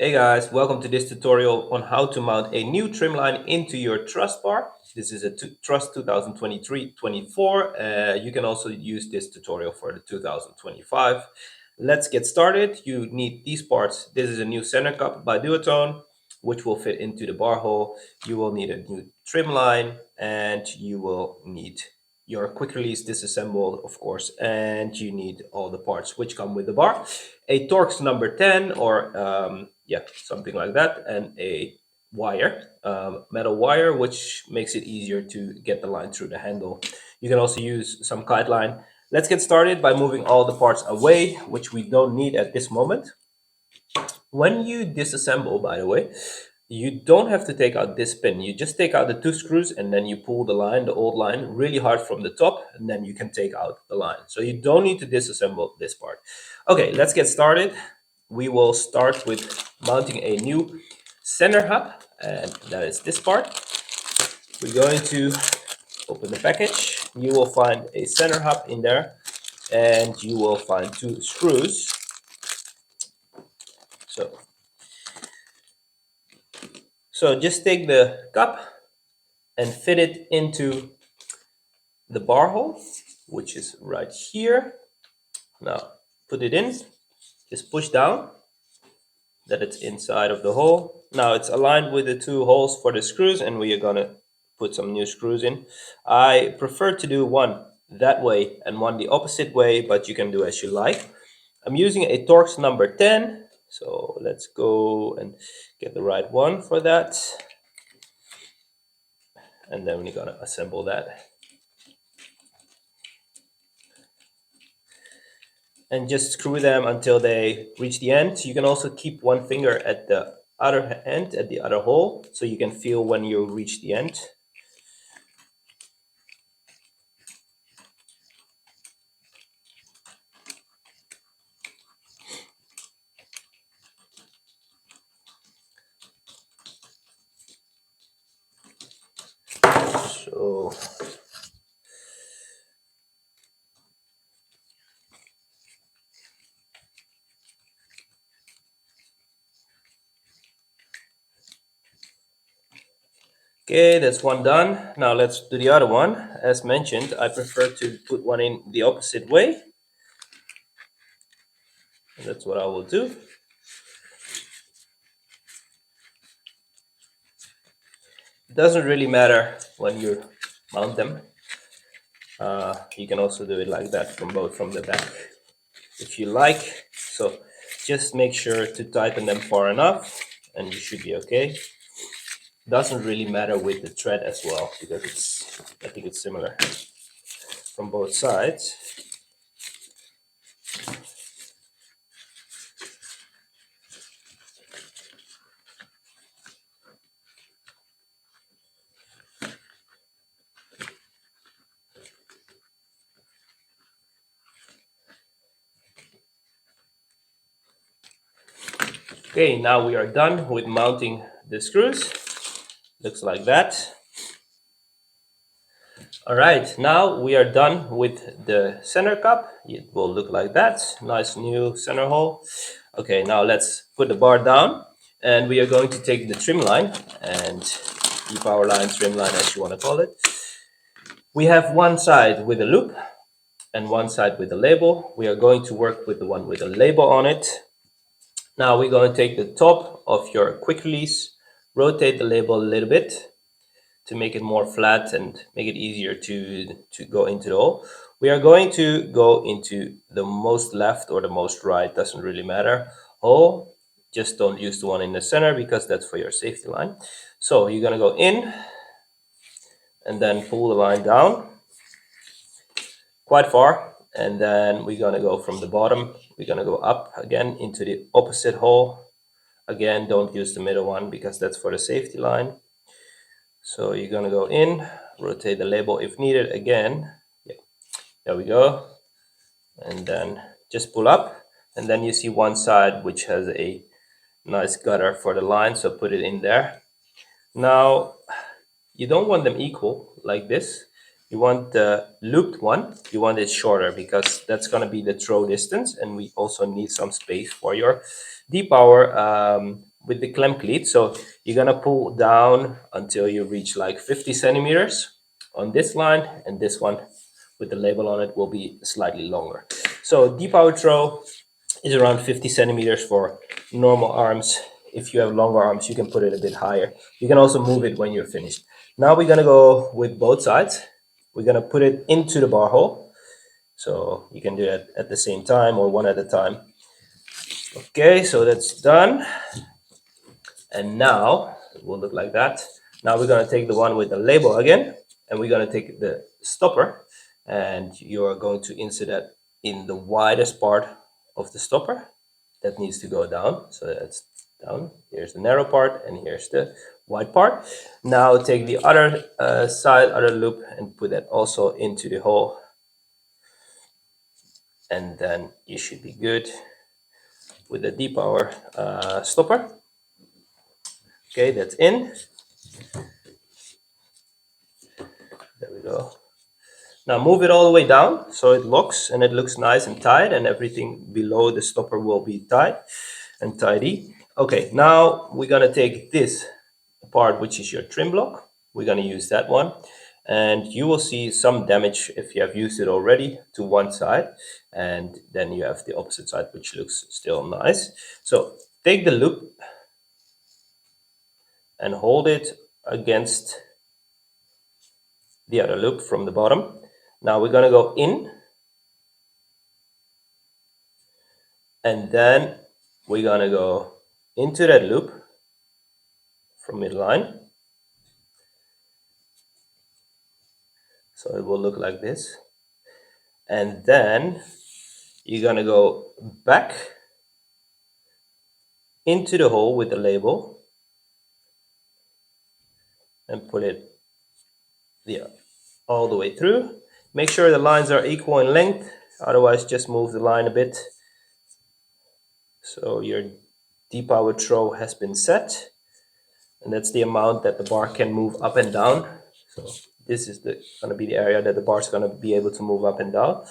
Hey guys, welcome to this tutorial on how to mount a new trim line into your Trust bar. This is a Trust 2023-24. You can also use this tutorial for the 2025. Let's get started. You need these parts. This is a new center cup by Duotone, which will fit into the bar hole. You will need a new trim line, and you will need your quick release disassembled, of course, and you need all the parts which come with the bar. A Torx number 10 or something like that, and a wire, metal wire, which makes it easier to get the line through the handle. You can also use some kite line. Let's get started by moving all the parts away, which we don't need at this moment. When you disassemble, by the way, you don't have to take out this pin. You just take out the two screws and then you pull the line, the old line, really hard from the top, and then you can take out the line. So you don't need to disassemble this part. Okay, let's get started. We will start with mounting a new center hub, and that is this part. We're going to open the package. You will find a center hub in there, and you will find two screws. So just take the cup and fit it into the bar hole, which is right here. Now put it in, just push down that it's inside of the hole. Now it's aligned with the two holes for the screws, and we are gonna put some new screws in. I prefer to do one that way and one the opposite way, but you can do as you like. I'm using a Torx number 10, so let's go and get the right one for that. And then we're gonna assemble that. And just screw them until they reach the end. You can also keep one finger at the other end, at the other hole, so you can feel when you reach the end. So okay, that's one done. Now let's do the other one. As mentioned, I prefer to put one in the opposite way. And that's what I will do. It doesn't really matter when you mount them. You can also do it like that from the back if you like. So just make sure to tighten them far enough and you should be okay. Doesn't really matter with the thread as well, because I think it's similar from both sides. Okay, now we are done with mounting the screws. Looks like that. All right, now we are done with the center cup. It will look like that. Nice new center hole. Okay, now let's put the bar down, and we are going to take the trim line and the power line, trim line, as you want to call it. We have one side with a loop and one side with a label. We are going to work with the one with a label on it. Now we're going to take the top of your quick release, rotate the label a little bit to make it more flat and make it easier to go into the hole. We are going to go into the most left or the most right, doesn't really matter, hole. Just don't use the one in the center because that's for your safety line. So you're going to go in and then pull the line down quite far, and then we're going to go from the bottom, we're going to go up again into the opposite hole. Again, don't use the middle one because that's for the safety line. So you're going to go in, rotate the label if needed again. Yeah, there we go. And then just pull up, and then you see one side which has a nice gutter for the line, so put it in there. Now you don't want them equal like this. You want the looped one, you want it shorter because that's going to be the throw distance, and we also need some space for your depower with the clamp cleat. So you're gonna pull down until you reach like 50 centimeters on this line, and this one with the label on it will be slightly longer. So depower throw is around 50 centimeters for normal arms. If you have longer arms, you can put it a bit higher. You can also move it when you're finished. Now we're gonna go with both sides. We're gonna put it into the bar hole. So you can do it at the same time or one at a time. Okay, so that's done. And now it will look like that. Now we're gonna take the one with the label again, and we're gonna take the stopper, and you're going to insert that in the widest part of the stopper. That needs to go down. So that's down. Here's the narrow part, and here's the wide part. Now take the other other loop, and put that also into the hole. And then you should be good with the depower stopper. Okay, that's in. There we go. Now move it all the way down so it locks and it looks nice and tight, and everything below the stopper will be tight and tidy. Okay, now we're gonna take this part, which is your trim block. We're gonna use that one, and you will see some damage if you have used it already to one side, and then you have the opposite side, which looks still nice. So take the loop and hold it against the other loop from the bottom. Now we're gonna go in, and then we're gonna go into that loop from midline. So it will look like this. And then you're gonna go back into the hole with the label and put it all the way through. Make sure the lines are equal in length, otherwise just move the line a bit. So your depower throw has been set, and that's the amount that the bar can move up and down. So this is gonna be the area that the bar is gonna be able to move up and down.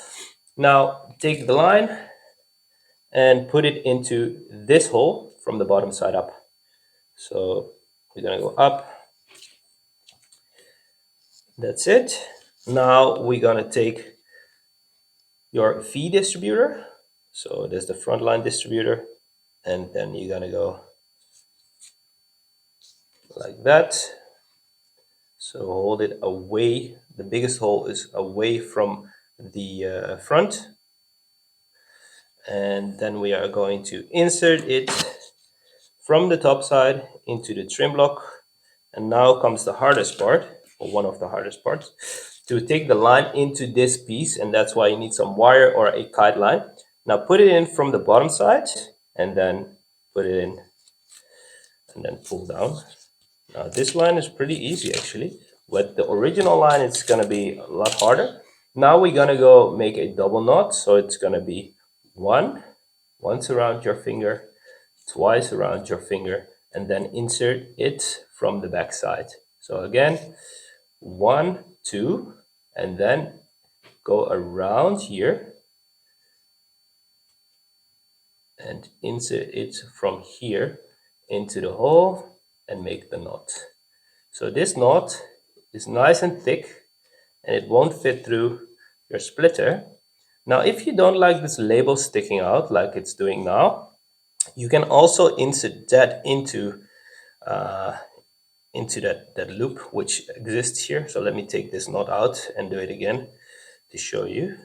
Now take the line and put it into this hole from the bottom side up. So we're gonna go up. That's it. Now we're gonna take your V distributor. So there's the front line distributor, and then you're gonna go like that. So hold it away. The biggest hole is away from the front. And then we are going to insert it from the top side into the trim block. And now comes the hardest part, or one of the hardest parts, to take the line into this piece, and that's why you need some wire or a kite line. Now put it in from the bottom side, and then put it in, and then pull down. Now this line is pretty easy actually. With the original line, it's gonna be a lot harder. Now we're gonna go make a double knot, so it's gonna be once around your finger, twice around your finger, and then insert it from the back side. So again, 1, 2, and then go around here and insert it from here into the hole and make the knot. So this knot is nice and thick, and it won't fit through your splitter. Now if you don't like this label sticking out like it's doing now, you can also insert that into that loop which exists here. So let me take this knot out and do it again to show you.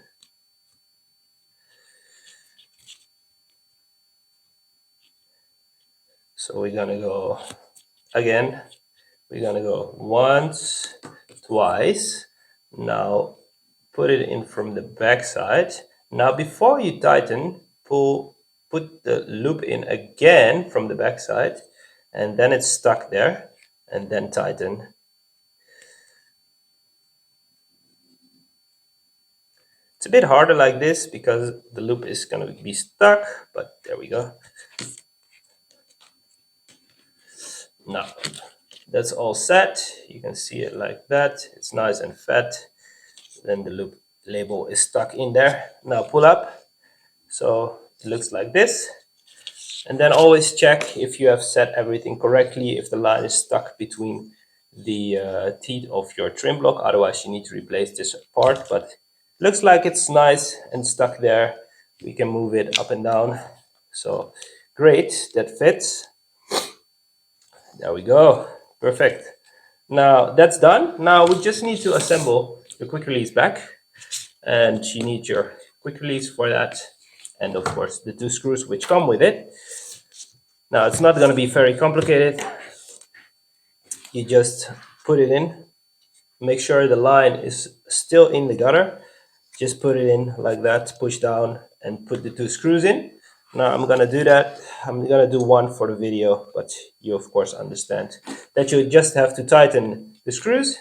So we're gonna go again. We're gonna go once, twice. Now put it in from the back side. Now before you tighten, put the loop in again from the back side, and then it's stuck there, and then tighten. It's a bit harder like this because the loop is gonna be stuck, but there we go. Now that's all set. You can see it like that. It's nice and fat. Then the loop label is stuck in there. Now pull up. So it looks like this. And then always check if you have set everything correctly, if the line is stuck between the teeth of your trim block. Otherwise, you need to replace this part, but looks like it's nice and stuck there. We can move it up and down. So great, that fits. There we go. Perfect. Now that's done. Now we just need to assemble the quick release back, and you need your quick release for that, and of course the 2 screws which come with it. Now it's not going to be very complicated. You just put it in, make sure the line is still in the gutter. Just put it in like that, push down, and put the 2 screws in. Now I'm gonna do that. I'm gonna do one for the video, but you of course understand that you just have to tighten the screws,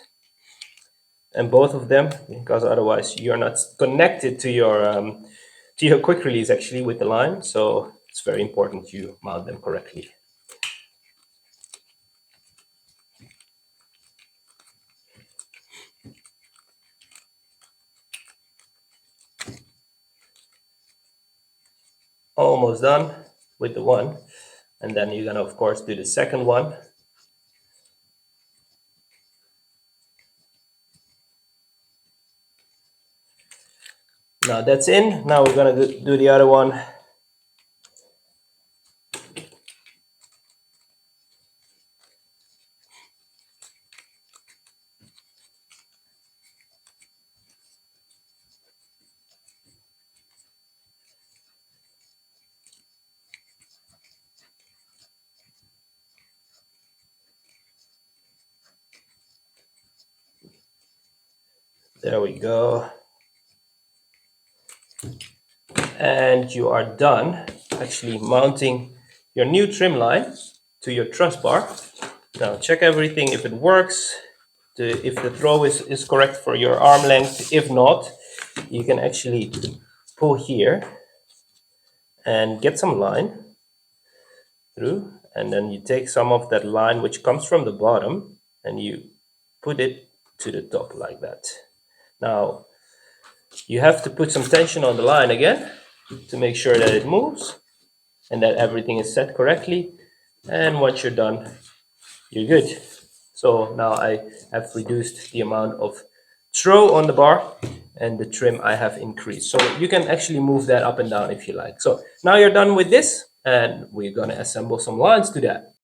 and both of them, because otherwise you're not connected to your quick release actually with the line. So it's very important you mount them correctly. Almost done with the one, and then you're gonna of course do the second one. Now that's in. Now we're gonna do the other one. There we go. And you are done actually mounting your new trim line to your truss bar. Now check everything if it works, if the throw is correct for your arm length. If not, you can actually pull here and get some line through, and then you take some of that line which comes from the bottom and you put it to the top like that. Now you have to put some tension on the line again to make sure that it moves and that everything is set correctly. And once you're done, you're good. So now I have reduced the amount of throw on the bar, and the trim I have increased. So you can actually move that up and down if you like. So now you're done with this, and we're gonna assemble some lines to that.